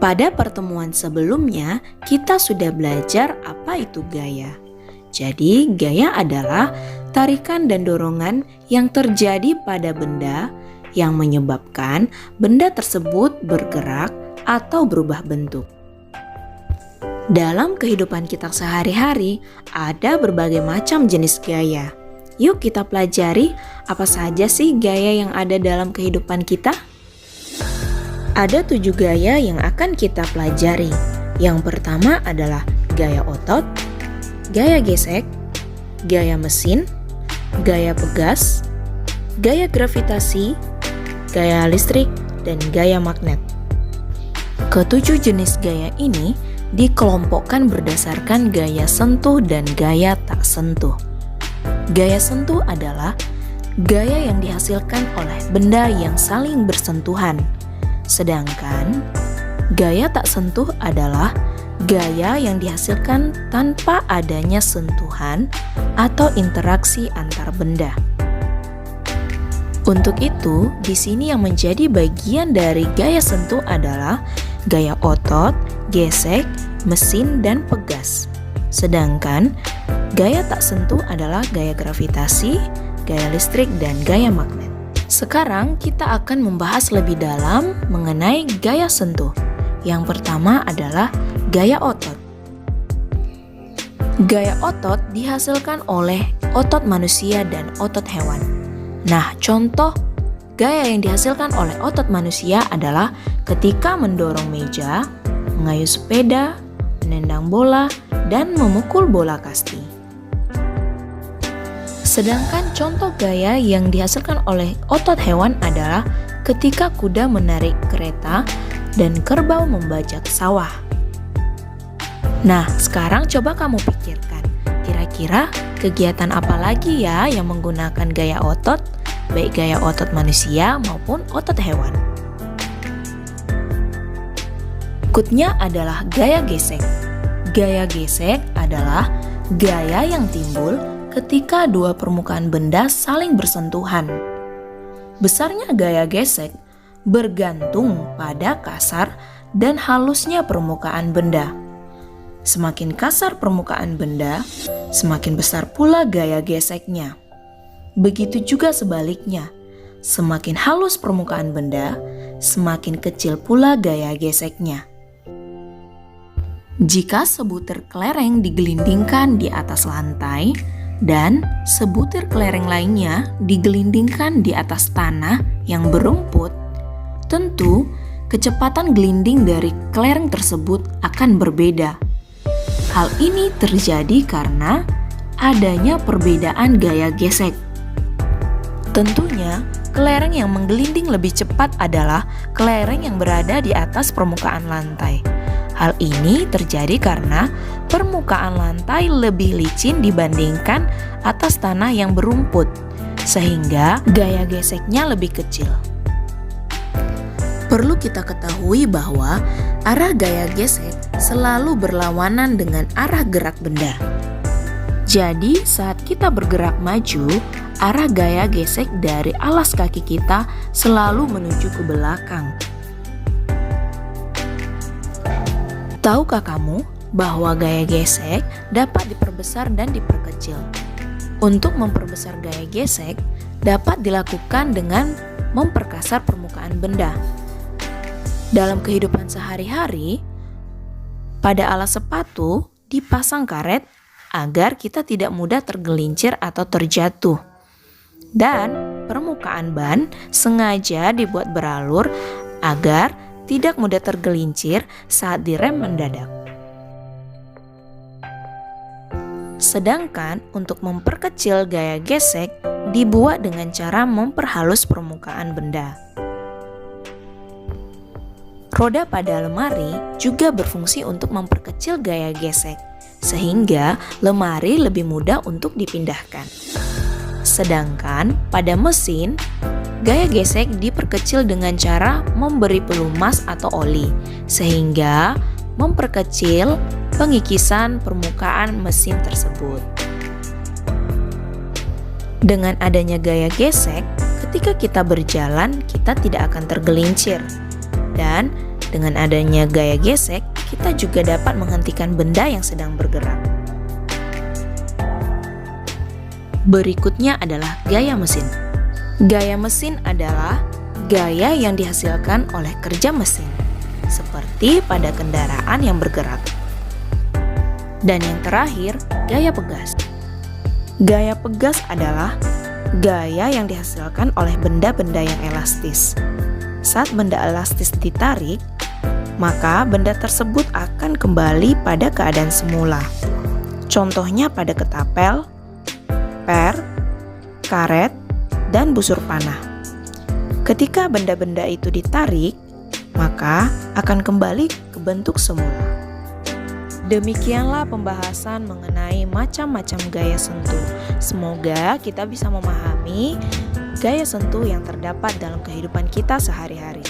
Pada pertemuan sebelumnya, kita sudah belajar apa itu gaya. Jadi, gaya adalah tarikan dan dorongan yang terjadi pada benda yang menyebabkan benda tersebut bergerak atau berubah bentuk. Dalam kehidupan kita sehari-hari, ada berbagai macam jenis gaya. Yuk kita pelajari apa saja sih gaya yang ada dalam kehidupan kita? Ada 7 gaya yang akan kita pelajari. Yang pertama adalah gaya otot, gaya gesek, gaya mesin, gaya pegas, gaya gravitasi, gaya listrik, dan gaya magnet. Ketujuh jenis gaya ini dikelompokkan berdasarkan gaya sentuh dan gaya tak sentuh. Gaya sentuh adalah gaya yang dihasilkan oleh benda yang saling bersentuhan. Sedangkan gaya tak sentuh adalah gaya yang dihasilkan tanpa adanya sentuhan atau interaksi antar benda. Untuk itu, di sini yang menjadi bagian dari gaya sentuh adalah gaya otot, gesek, mesin, dan pegas. Sedangkan gaya tak sentuh adalah gaya gravitasi, gaya listrik, dan gaya magnet. Sekarang kita akan membahas lebih dalam mengenai gaya sentuh. Yang pertama adalah gaya otot. Gaya otot dihasilkan oleh otot manusia dan otot hewan. Nah, contoh gaya yang dihasilkan oleh otot manusia adalah ketika mendorong meja, mengayuh sepeda, menendang bola, dan memukul bola kasti. Sedangkan contoh gaya yang dihasilkan oleh otot hewan adalah ketika kuda menarik kereta dan kerbau membajak sawah. Nah, sekarang coba kamu pikirkan, kira-kira kegiatan apa lagi ya yang menggunakan gaya otot, baik gaya otot manusia maupun otot hewan? Berikutnya adalah gaya gesek. Gaya gesek adalah gaya yang timbul ketika dua permukaan benda saling bersentuhan. Besarnya gaya gesek bergantung pada kasar dan halusnya permukaan benda. Semakin kasar permukaan benda, semakin besar pula gaya geseknya. Begitu juga sebaliknya, semakin halus permukaan benda, semakin kecil pula gaya geseknya. Jika sebutir kelereng digelindingkan di atas lantai dan sebutir kelereng lainnya digelindingkan di atas tanah yang berumput, tentu kecepatan gelinding dari kelereng tersebut akan berbeda. Hal ini terjadi karena adanya perbedaan gaya gesek. Tentunya, kelereng yang menggelinding lebih cepat adalah kelereng yang berada di atas permukaan lantai. Hal ini terjadi karena permukaan lantai lebih licin dibandingkan atas tanah yang berumput, sehingga gaya geseknya lebih kecil. Perlu kita ketahui bahwa arah gaya gesek selalu berlawanan dengan arah gerak benda. Jadi, saat kita bergerak maju, arah gaya gesek dari alas kaki kita selalu menuju ke belakang. Tahukah kamu bahwa gaya gesek dapat diperbesar dan diperkecil? Untuk memperbesar gaya gesek dapat dilakukan dengan memperkasar permukaan benda. Dalam kehidupan sehari-hari, pada alas sepatu dipasang karet agar kita tidak mudah tergelincir atau terjatuh. Dan permukaan ban sengaja dibuat beralur agar tidak mudah tergelincir saat direm mendadak. Sedangkan untuk memperkecil gaya gesek dibuat dengan cara memperhalus permukaan benda. Roda pada lemari juga berfungsi untuk memperkecil gaya gesek, sehingga lemari lebih mudah untuk dipindahkan. Sedangkan pada mesin, gaya gesek diperkecil dengan cara memberi pelumas atau oli, sehingga memperkecil pengikisan permukaan mesin tersebut. Dengan adanya gaya gesek, ketika kita berjalan, kita tidak akan tergelincir. Dan Dengan adanya gaya gesek, kita juga dapat menghentikan benda yang sedang bergerak. Berikutnya adalah gaya mesin. Gaya mesin adalah gaya yang dihasilkan oleh kerja mesin, seperti pada kendaraan yang bergerak. Dan yang terakhir, gaya pegas. Gaya pegas adalah gaya yang dihasilkan oleh benda-benda yang elastis. Saat benda elastis ditarik, maka benda tersebut akan kembali pada keadaan semula. Contohnya pada ketapel, per, karet, dan busur panah. Ketika benda-benda itu ditarik, maka akan kembali ke bentuk semula. Demikianlah pembahasan mengenai macam-macam gaya sentuh. Semoga kita bisa memahami gaya sentuh yang terdapat dalam kehidupan kita sehari-hari.